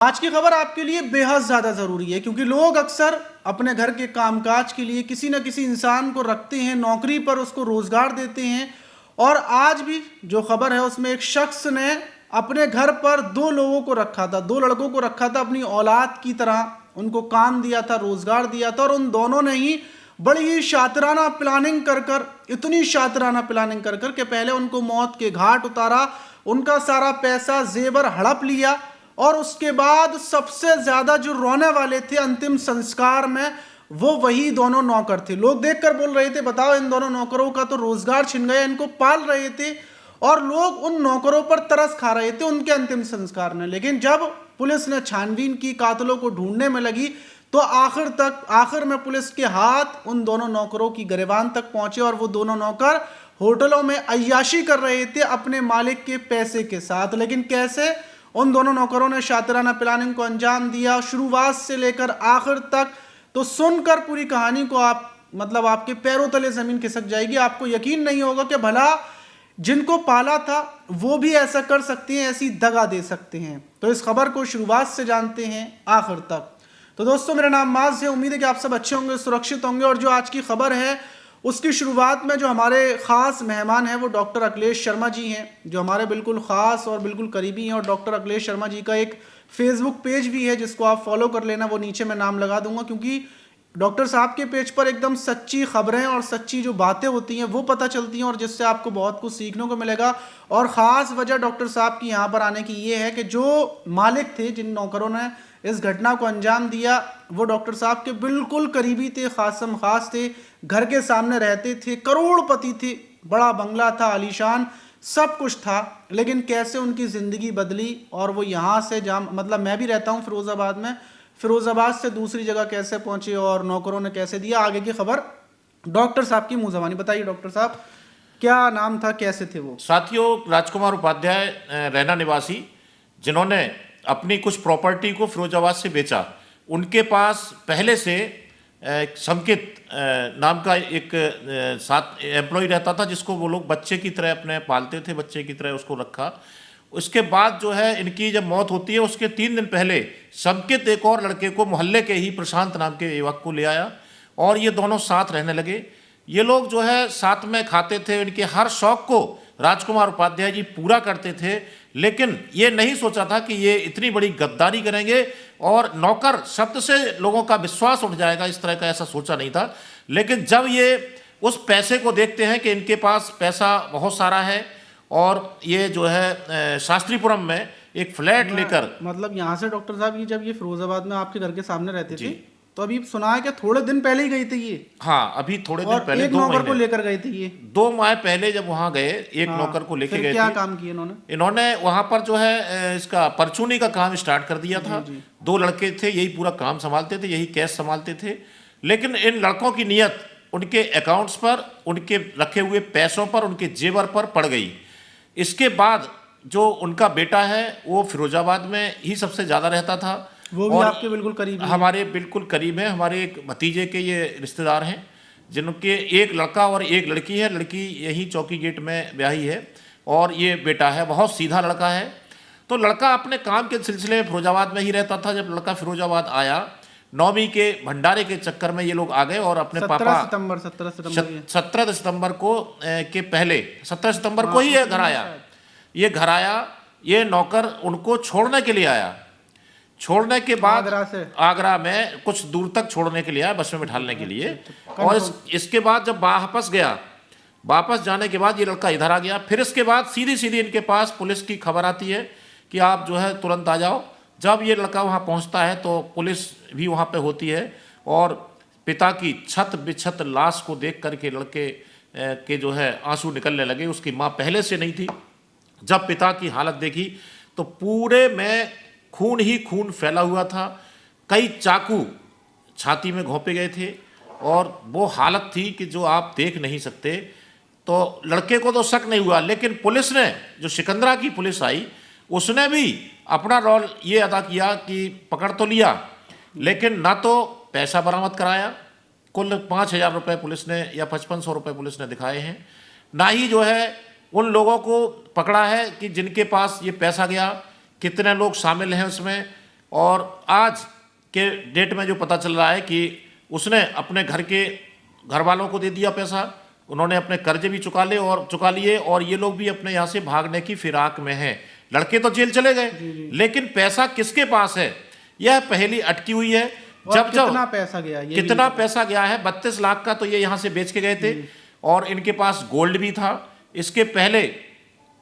आज की खबर आपके लिए बेहद ज़्यादा ज़रूरी है क्योंकि लोग अक्सर अपने घर के कामकाज के लिए किसी न किसी इंसान को रखते हैं, नौकरी पर उसको रोज़गार देते हैं। और आज भी जो खबर है उसमें एक शख्स ने अपने घर पर दो लोगों को रखा था, दो लड़कों को रखा था, अपनी औलाद की तरह उनको काम दिया था, रोज़गार दिया था। और उन दोनों ने ही बड़ी ही शातिराना प्लानिंग कर कर, इतनी शातिराना प्लानिंग कर कर के पहले उनको मौत के घाट उतारा, उनका सारा पैसा जेवर हड़प लिया। और उसके बाद सबसे ज्यादा जो रोने वाले थे अंतिम संस्कार में वो वही दोनों नौकर थे। लोग देखकर बोल रहे थे, बताओ इन दोनों नौकरों का तो रोजगार छिन गया, इनको पाल रहे थे और लोग उन नौकरों पर तरस खा रहे थे उनके अंतिम संस्कार में। लेकिन जब पुलिस ने छानबीन की, कातिलों को ढूंढने में लगी, तो आखिर में पुलिस के हाथ उन दोनों नौकरों की गिरबान तक पहुंचे और वो दोनों नौकर होटलों में अय्याशी कर रहे थे अपने मालिक के पैसे के साथ। लेकिन कैसे उन दोनों नौकरों ने शातिराना प्लानिंग को अंजाम दिया, शुरुआत से लेकर आखिर तक, तो सुनकर पूरी कहानी को आपके पैरों तले जमीन खिसक जाएगी। आपको यकीन नहीं होगा कि भला जिनको पाला था वो भी ऐसा कर सकते हैं, ऐसी दगा दे सकते हैं। तो इस खबर को शुरुआत से जानते हैं आखिर तक। तो दोस्तों, मेरा नाम माज है, उम्मीद है कि आप सब अच्छे होंगे, सुरक्षित होंगे। और जो आज की खबर है उसकी शुरुआत में जो हमारे ख़ास मेहमान हैं वो डॉक्टर अखिलेश शर्मा जी हैं, जो हमारे बिल्कुल ख़ास और बिल्कुल करीबी हैं। और डॉक्टर अखिलेश शर्मा जी का एक फेसबुक पेज भी है जिसको आप फॉलो कर लेना, वो नीचे मैं नाम लगा दूंगा, क्योंकि डॉक्टर साहब के पेज पर एकदम सच्ची खबरें और सच्ची जो बातें होती हैं वो पता चलती हैं और जिससे आपको बहुत कुछ सीखने को मिलेगा। और ख़ास वजह डॉक्टर साहब की यहाँ पर आने की ये है कि जो मालिक थे, जिन नौकरों ने इस घटना को अंजाम दिया, वो डॉक्टर साहब के बिल्कुल करीबी थे, खासम खास थे, घर के सामने रहते थे, करोड़पति थे, बड़ा बंगला था, आलीशान सब कुछ था। लेकिन कैसे उनकी ज़िंदगी बदली और वो यहाँ से मैं भी रहता हूँ फिरोज़ाबाद में, फिरोज़ाबाद से दूसरी जगह कैसे पहुँचे और नौकरों ने कैसे दिया, आगे की खबर डॉक्टर साहब की मुँह ज़बानी। बताइए डॉक्टर साहब, क्या नाम था, कैसे थे वो? साथियों, राजकुमार उपाध्याय रैना निवासी, जिन्होंने अपनी कुछ प्रॉपर्टी को फिरोजाबाद से बेचा, उनके पास पहले से संकित नाम का एक साथ एम्प्लॉय रहता था, जिसको वो लोग बच्चे की तरह अपने पालते थे, बच्चे की तरह उसको रखा। उसके बाद जो है इनकी जब मौत होती है उसके 3 दिन पहले संकित एक और लड़के को, मोहल्ले के ही प्रशांत नाम के युवक को ले आया और ये दोनों साथ रहने लगे। ये लोग जो है साथ में खाते थे, इनके हर शौक को राजकुमार उपाध्याय जी पूरा करते थे। लेकिन ये नहीं सोचा था कि ये इतनी बड़ी गद्दारी करेंगे और नौकर शब्द से लोगों का विश्वास उठ जाएगा, इस तरह का ऐसा सोचा नहीं था। लेकिन जब ये उस पैसे को देखते हैं कि इनके पास पैसा बहुत सारा है और ये जो है शास्त्रीपुरम में एक फ्लैट लेकर, मतलब यहाँ से डॉक्टर साहब, ये जब ये फिरोजाबाद में आपके घर के सामने रहते थे, तो अभी सुना है कि थोड़े दिन पहले ही गई थी ये? हाँ, अभी थोड़े दिन पहले, एक नौकर को लेकर गए थे ये 2 माह पहले जब वहाँ गए, एक नौकर को लेकर गए थे। क्या काम किया इन्होंने वहाँ पर जो है इसका परचूनी का काम स्टार्ट कर दिया था। 2 लड़के थे, यही पूरा काम संभालते थे, यही कैश संभालते थे। लेकिन इन लड़कों की नियत उनके अकाउंट्स पर, उनके रखे हुए पैसों पर, उनके जेवर पर पड़ गई। इसके बाद जो उनका बेटा है वो फिरोजाबाद में ही सबसे ज़्यादा रहता था, वो भी आपके बिल्कुल करीब है? हमारे बिल्कुल करीब है, हमारे एक भतीजे के ये रिश्तेदार हैं, जिनके एक लड़का और एक लड़की है। लड़की यही चौकी गेट में ब्याही है और ये बेटा है, बहुत सीधा लड़का है। तो लड़का अपने काम के सिलसिले में फिरोजाबाद में ही रहता था। जब लड़का फिरोजाबाद आया, 9वीं के भंडारे के चक्कर में ये लोग आ गए और अपने 17 सितंबर को के पहले 17 सितंबर को ही ये घर आया। ये नौकर उनको छोड़ने के लिए आया। छोड़ने के बाद आगरा में कुछ दूर तक छोड़ने के लिए आया, बस में बिठाने के लिए। और इसके बाद जब वापस गया, वापस जाने के बाद ये लड़का इधर आ गया। फिर इसके बाद सीधी इनके पास पुलिस की खबर आती है कि आप जो है तुरंत आ जाओ। जब ये लड़का वहाँ पहुँचता है तो पुलिस भी वहाँ पे होती है और पिता की छत बिछत लाश को देख करके लड़के के जो है आंसू निकलने लगे। उसकी माँ पहले से नहीं थी। जब पिता की हालत देखी तो पूरे में खून ही खून फैला हुआ था, कई चाकू छाती में घोंपे गए थे और वो हालत थी कि जो आप देख नहीं सकते। तो लड़के को तो शक नहीं हुआ, लेकिन पुलिस ने, जो सिकंदरा की पुलिस आई, उसने भी अपना रोल ये अदा किया कि पकड़ तो लिया, लेकिन ना तो पैसा बरामद कराया, कुल 5,000 रुपये पुलिस ने या 5500 रुपये पुलिस ने दिखाए हैं, ना ही जो है उन लोगों को पकड़ा है कि जिनके पास ये पैसा गया, कितने लोग शामिल हैं उसमें, और आज के डेट में जो पता चल रहा है कि उसने अपने घर वालों को दे दिया पैसा, उन्होंने अपने कर्जे भी चुका लिए और ये लोग भी अपने यहाँ से भागने की फिराक में हैं। लड़के तो जेल चले गए, लेकिन पैसा किसके पास है यह पहेली अटकी हुई है। कितना पैसा गया, कितना पैसा गया है? 32 लाख का तो ये यहाँ से बेच के गए थे और इनके पास गोल्ड भी था। इसके पहले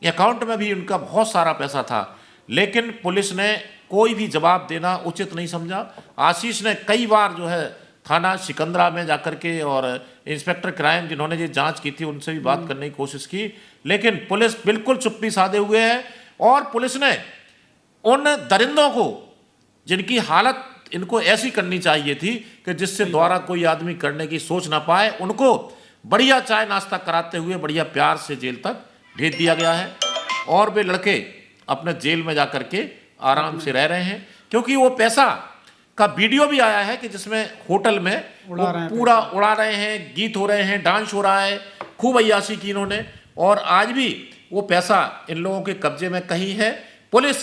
अकाउंट में भी उनका बहुत सारा पैसा था, लेकिन पुलिस ने कोई भी जवाब देना उचित नहीं समझा। आशीष ने कई बार जो है थाना सिकंदरा में जाकर के और इंस्पेक्टर क्राइम जिन्होंने ये जांच की थी उनसे भी बात करने की कोशिश की, लेकिन पुलिस बिल्कुल चुप्पी साधे हुए है। और पुलिस ने उन दरिंदों को, जिनकी हालत इनको ऐसी करनी चाहिए थी कि जिससे द्वारा कोई आदमी करने की सोच ना पाए, उनको बढ़िया चाय नाश्ता कराते हुए बढ़िया प्यार से जेल तक भेज दिया गया है। और वे लड़के अपने जेल में जाकर के आराम से रह रहे हैं, क्योंकि वो पैसा का वीडियो भी आया है कि जिसमें होटल में पूरा उड़ा रहे हैं, गीत हो रहे हैं, डांस हो रहा है, खूब अय्याशी की इन्होंने। और आज भी वो पैसा इन लोगों के कब्जे में कहीं है। पुलिस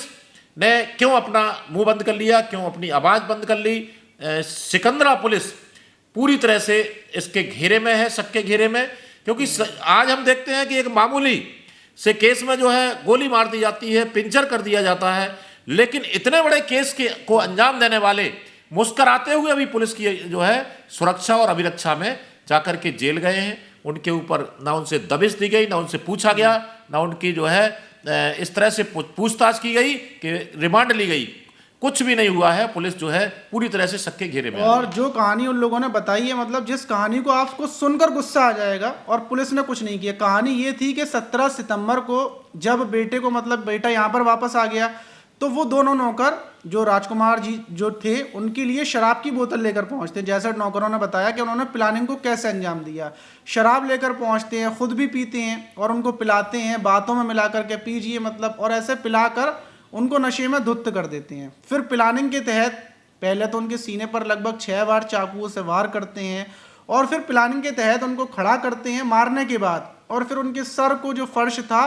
ने क्यों अपना मुंह बंद कर लिया, क्यों अपनी आवाज बंद कर ली? सिकंदरा पुलिस पूरी तरह से इसके घेरे में है, शक के घेरे में। क्योंकि आज हम देखते हैं कि एक मामूली से केस में जो है गोली मार दी जाती है, पिंचर कर दिया जाता है, लेकिन इतने बड़े केस को अंजाम देने वाले मुस्कराते हुए अभी पुलिस की जो है सुरक्षा और अभिरक्षा में जाकर के जेल गए हैं। उनके ऊपर ना उनसे दबिश दी गई, ना उनसे पूछा गया, ना उनकी जो है इस तरह से पूछताछ की गई कि रिमांड ली गई। कुछ भी नहीं हुआ है। पुलिस जो है पूरी तरह से शक के घेरे में। और जो कहानी उन लोगों ने बताई है, मतलब जिस कहानी को आपको सुनकर गुस्सा आ जाएगा, और पुलिस ने कुछ नहीं किया। कहानी ये थी कि 17 सितंबर को जब बेटे को, मतलब बेटा यहाँ पर वापस आ गया, तो वो दोनों नौकर जो राजकुमार जी जो थे उनके लिए शराब की बोतल लेकर पहुंचते। जैसा नौकरों ने बताया कि उन्होंने प्लानिंग को कैसे अंजाम दिया। शराब लेकर पहुंचते हैं, खुद भी पीते हैं और उनको पिलाते हैं, बातों में मिला करके पीजिए मतलब, और ऐसे पिलाकर उनको नशे में धुत कर देते हैं। फिर प्लानिंग के तहत पहले तो उनके सीने पर लगभग 6 बार चाकुओं से वार करते हैं, और फिर प्लानिंग के तहत उनको खड़ा करते हैं मारने के बाद, और फिर उनके सर को जो फर्श था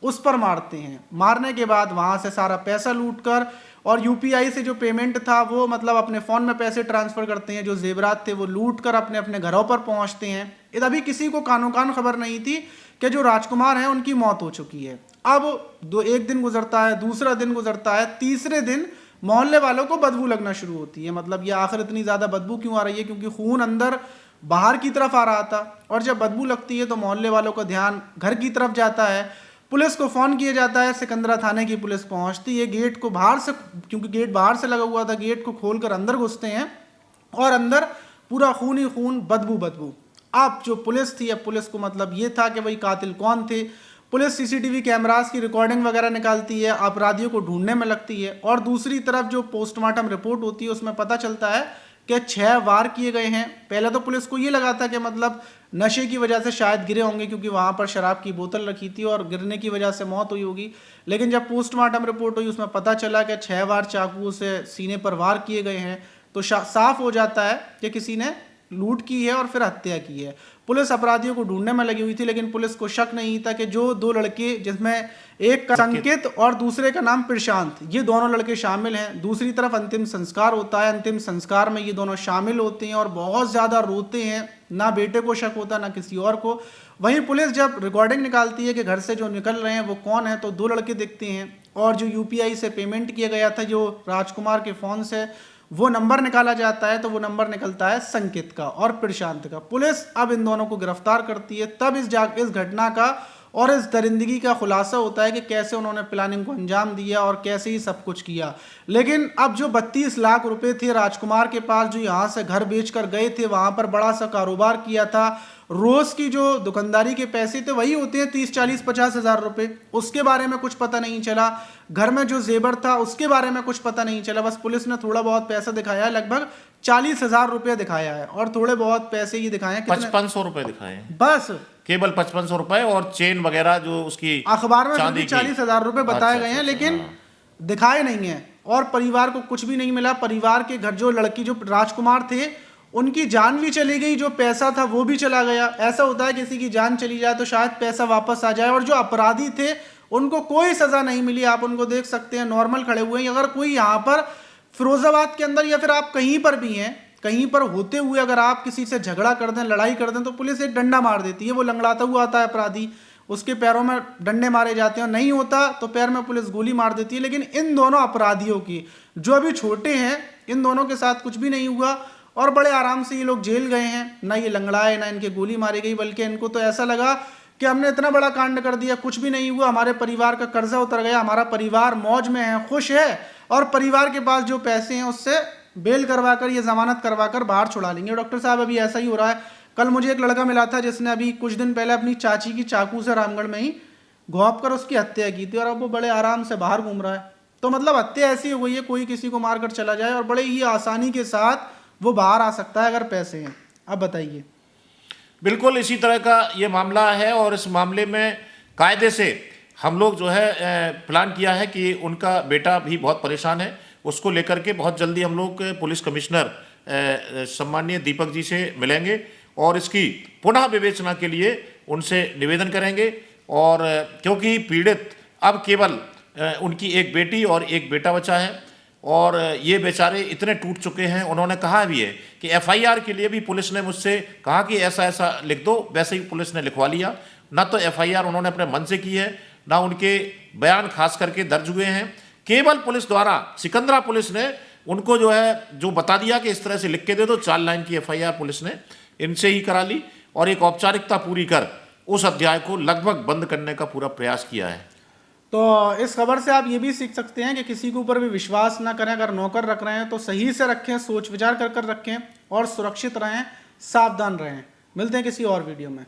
उस पर मारते हैं। मारने के बाद वहाँ से सारा पैसा लूटकर, और यूपीआई से जो पेमेंट था वो मतलब अपने फ़ोन में पैसे ट्रांसफ़र करते हैं, जो जेवरात थे वो लूट कर अपने अपने घरों पर पहुँचते हैं। इधर अभी किसी को कानो कान खबर नहीं थी कि जो राजकुमार हैं उनकी मौत हो चुकी है। अब एक दिन गुजरता है, दूसरा दिन गुजरता है, तीसरे दिन मोहल्ले वालों को बदबू लगना शुरू होती है। मतलब ये आखिर इतनी ज़्यादा बदबू क्यों आ रही है? क्योंकि खून अंदर बाहर की तरफ आ रहा था, और जब बदबू लगती है तो मोहल्ले वालों का ध्यान घर की तरफ जाता है। पुलिस को फ़ोन किया जाता है, सिकंदरा थाने की पुलिस पहुंचती है। गेट को बाहर से, क्योंकि गेट बाहर से लगा हुआ था, गेट को खोलकर अंदर घुसते हैं, और अंदर पूरा खून ही खून, बदबू। अब जो पुलिस थी, अब पुलिस को मतलब ये था कि भाई कातिल कौन थे। पुलिस सीसीटीवी कैमरास की रिकॉर्डिंग वगैरह निकालती है, अपराधियों को ढूंढने में लगती है। और दूसरी तरफ जो पोस्टमार्टम रिपोर्ट होती है उसमें पता चलता है कि 6 वार किए गए हैं। पहले तो पुलिस को ये लगा था कि मतलब नशे की वजह से शायद गिरे होंगे, क्योंकि वहाँ पर शराब की बोतल रखी थी और गिरने की वजह से मौत हुई होगी। लेकिन जब पोस्टमार्टम रिपोर्ट हुई उसमें पता चला कि 6 बार चाकुओं से सीने पर वार किए गए हैं, तो साफ हो जाता है कि किसी ने लूट की है और फिर हत्या की है। पुलिस अपराधियों को ढूंढने में लगी हुई थी, लेकिन पुलिस को शक नहीं था कि जो 2 लड़के, जिसमें एक का संकेत और दूसरे का नाम प्रशांत, ये दोनों लड़के शामिल हैं। दूसरी तरफ अंतिम संस्कार होता है, अंतिम संस्कार में ये दोनों शामिल होते हैं और बहुत ज़्यादा रोते हैं। ना बेटे को शक होता ना किसी और को। वहीं पुलिस जब रिकॉर्डिंग निकालती है कि घर से जो निकल रहे हैं वो कौन है, तो 2 लड़के दिखते हैं, और जो यूपीआई से पेमेंट किया गया था जो राजकुमार के फ़ोन से, वो नंबर निकाला जाता है, तो वो नंबर निकलता है संकेत का और प्रशांत का। पुलिस अब इन दोनों को गिरफ्तार करती है। तब इस घटना का और इस दरिंदगी का खुलासा होता है कि कैसे उन्होंने प्लानिंग को अंजाम दिया और कैसे ही सब कुछ किया। लेकिन अब जो 32 लाख रुपए थे राजकुमार के पास, जो यहाँ से घर बेचकर गए थे, वहाँ पर बड़ा सा कारोबार किया था, रोज़ की जो दुकानदारी के पैसे थे वही होते हैं 30, 40, 50 हज़ार रुपये, उसके बारे में कुछ पता नहीं चला। घर में जो जेबर था उसके बारे में कुछ पता नहीं चला। बस पुलिस ने थोड़ा बहुत पैसा दिखाया है, लगभग 40,000 रुपये दिखाया है, और थोड़े बहुत पैसे ये दिखाए हैं, 5500 रुपए दिखाए हैं, बस केवल 5500 रुपए, और चेन वगैरह जो उसकी अखबार में 40,000 रुपये बताए गए हैं, लेकिन दिखाए नहीं है। और परिवार को कुछ भी नहीं मिला। परिवार के घर जो लड़की, जो राजकुमार थे, उनकी जान भी चली गई, जो पैसा था वो भी चला गया। ऐसा होता है किसी की जान चली जाए तो शायद पैसा वापस आ जाए। और जो अपराधी थे उनको कोई सजा नहीं मिली। आप उनको देख सकते हैं, नॉर्मल खड़े हुए हैं। अगर कोई यहाँ पर फिरोजाबाद के अंदर या फिर आप कहीं पर भी हैं, कहीं पर होते हुए अगर आप किसी से झगड़ा कर दें, लड़ाई कर दें, तो पुलिस एक डंडा मार देती है। वो लंगड़ाता हुआ आता है अपराधी, उसके पैरों में डंडे मारे जाते हैं, नहीं होता तो पैर में पुलिस गोली मार देती है। लेकिन इन दोनों अपराधियों की, जो अभी छोटे हैं, इन दोनों के साथ कुछ भी नहीं हुआ और बड़े आराम से ये लोग जेल गए हैं। ना ये लंगड़ाए, ना इनके गोली मारी गई, बल्कि इनको तो ऐसा लगा कि हमने इतना बड़ा कांड कर दिया, कुछ भी नहीं हुआ, हमारे परिवार का कर्जा उतर गया, हमारा परिवार मौज में है, खुश है, और परिवार के पास जो पैसे हैं उससे बेल करवाकर, ये जमानत करवाकर बाहर छुड़ा लेंगे। डॉक्टर साहब अभी ऐसा ही हो रहा है। कल मुझे एक लड़का मिला था जिसने अभी कुछ दिन पहले अपनी चाची की चाकू से रामगढ़ में ही घोंप कर उसकी हत्या की थी और अब वो बड़े आराम से बाहर घूम रहा है। तो मतलब हत्या ऐसी हो गई है, कोई किसी को मारकर चला जाए और बड़े ही आसानी के साथ वो बाहर आ सकता है अगर पैसे हैं। अब बताइए। बिल्कुल इसी तरह का ये मामला है और इस मामले में कायदे से हम लोग जो है प्लान किया है कि उनका बेटा भी बहुत परेशान है, उसको लेकर के बहुत जल्दी हम लोग पुलिस कमिश्नर सम्माननीय दीपक जी से मिलेंगे और इसकी पुनः विवेचना के लिए उनसे निवेदन करेंगे। और क्योंकि पीड़ित अब केवल उनकी एक बेटी और एक बेटा बचा है और ये बेचारे इतने टूट चुके हैं। उन्होंने कहा भी है कि एफआईआर के लिए भी पुलिस ने मुझसे कहा कि ऐसा ऐसा लिख दो, वैसे ही पुलिस ने लिखवा लिया। ना तो एफआईआर उन्होंने अपने मन से की है, ना उनके बयान खास करके दर्ज हुए हैं। केवल पुलिस द्वारा, सिकंदरा पुलिस ने उनको जो बता दिया कि इस तरह से लिख के दे दो, 4 लाइन की एफआईआर पुलिस ने इनसे ही करा ली और एक औपचारिकता पूरी कर उस अध्याय को लगभग बंद करने का पूरा प्रयास किया है। तो इस खबर से आप ये भी सीख सकते हैं कि किसी के ऊपर भी विश्वास ना करें। अगर नौकर रख रहे हैं तो सही से रखें, सोच विचार कर रखें और सुरक्षित रहें, सावधान रहें। मिलते हैं किसी और वीडियो में।